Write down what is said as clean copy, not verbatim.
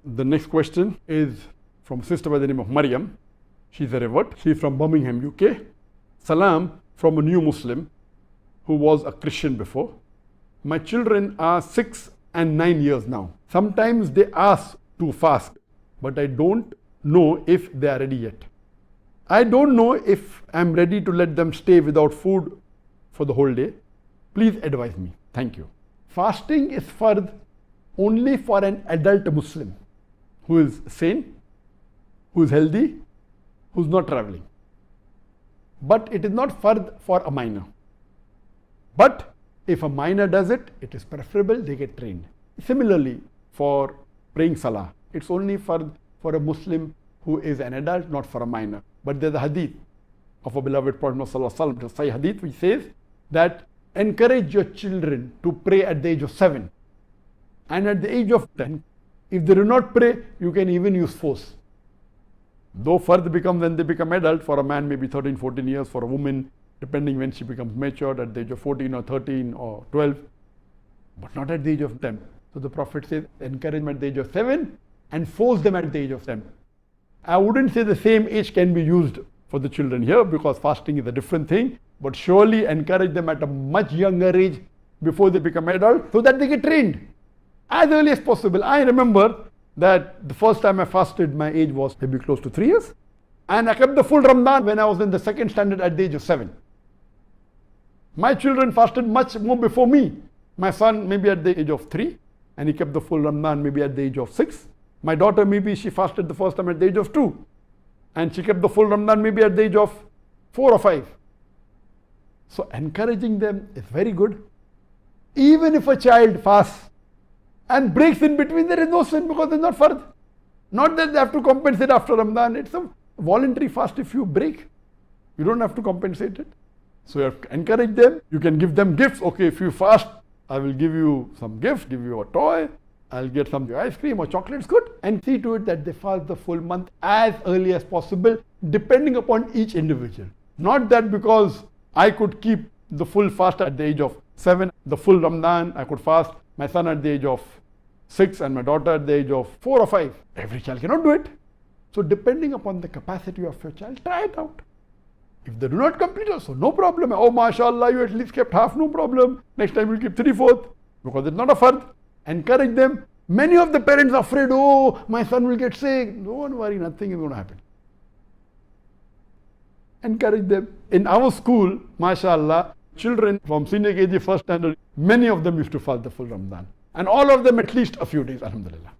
The next question is from a sister by the name of Maryam. She's a revert. She's from Birmingham, UK. Salam from a new Muslim who was a Christian before. My children are 6 and 9 years now. Sometimes they ask to fast, but I don't know if they are ready yet. I don't know if I'm ready to let them stay without food for the whole day. Please advise me. Thank you. Fasting is fard only for an adult Muslim who is sane, who is healthy, who is not traveling. But it is not fard for a minor. But if a minor does it, it is preferable they get trained. Similarly, for praying salah, it's only for a Muslim who is an adult, not for a minor. But there's a hadith of a beloved Prophet Sallallahu Alaihi Wasallam, the Sahih hadith, which says that encourage your children to pray at the age of 7 and at the age of 10. If they do not pray, you can even use force. Though fard becomes when they become adult, for a man maybe 13, 14 years, for a woman, depending when she becomes matured at the age of 14 or 13 or 12, but not at the age of 10. So the Prophet says, encourage them at the age of 7 and force them at the age of 10. I wouldn't say the same age can be used for the children here because fasting is a different thing, but surely encourage them at a much younger age before they become adult so that they get trained as early as possible. I remember that the first time I fasted, my age was maybe close to 3 years, and I kept the full Ramadan when I was in the second standard at the age of 7. My children fasted much more before me. My son maybe at the age of 3, and he kept the full Ramadan maybe at the age of 6. My daughter, maybe she fasted the first time at the age of 2, and she kept the full Ramadan maybe at the age of 4 or 5. So encouraging them is very good. Even if a child fasts and breaks in between, there is no sin because it's not fard. Not that they have to compensate after Ramadan. It's a voluntary fast. If you break, you don't have to compensate it. So you have to encourage them. You can give them gifts. Okay, if you fast, I will give you some gift, give you a toy. I'll get some ice cream or chocolates, good. And see to it that they fast the full month as early as possible, depending upon each individual. Not that because I could keep the full fast at the age of 7, the full Ramadan, I could fast my son at the age of 6 and my daughter at the age of 4 or 5. Every child cannot do it. So depending upon the capacity of your child, try it out. If they do not complete also, no problem. Oh, mashallah, you at least kept half, no problem. Next time you'll keep 3/4 because it's not a fard. Encourage them. Many of the parents are afraid, oh, my son will get sick. Don't worry, nothing is going to happen. Encourage them. In our school, mashallah, children from senior KG first standard, many of them used to fast the full Ramadan. And all of them at least a few days, alhamdulillah.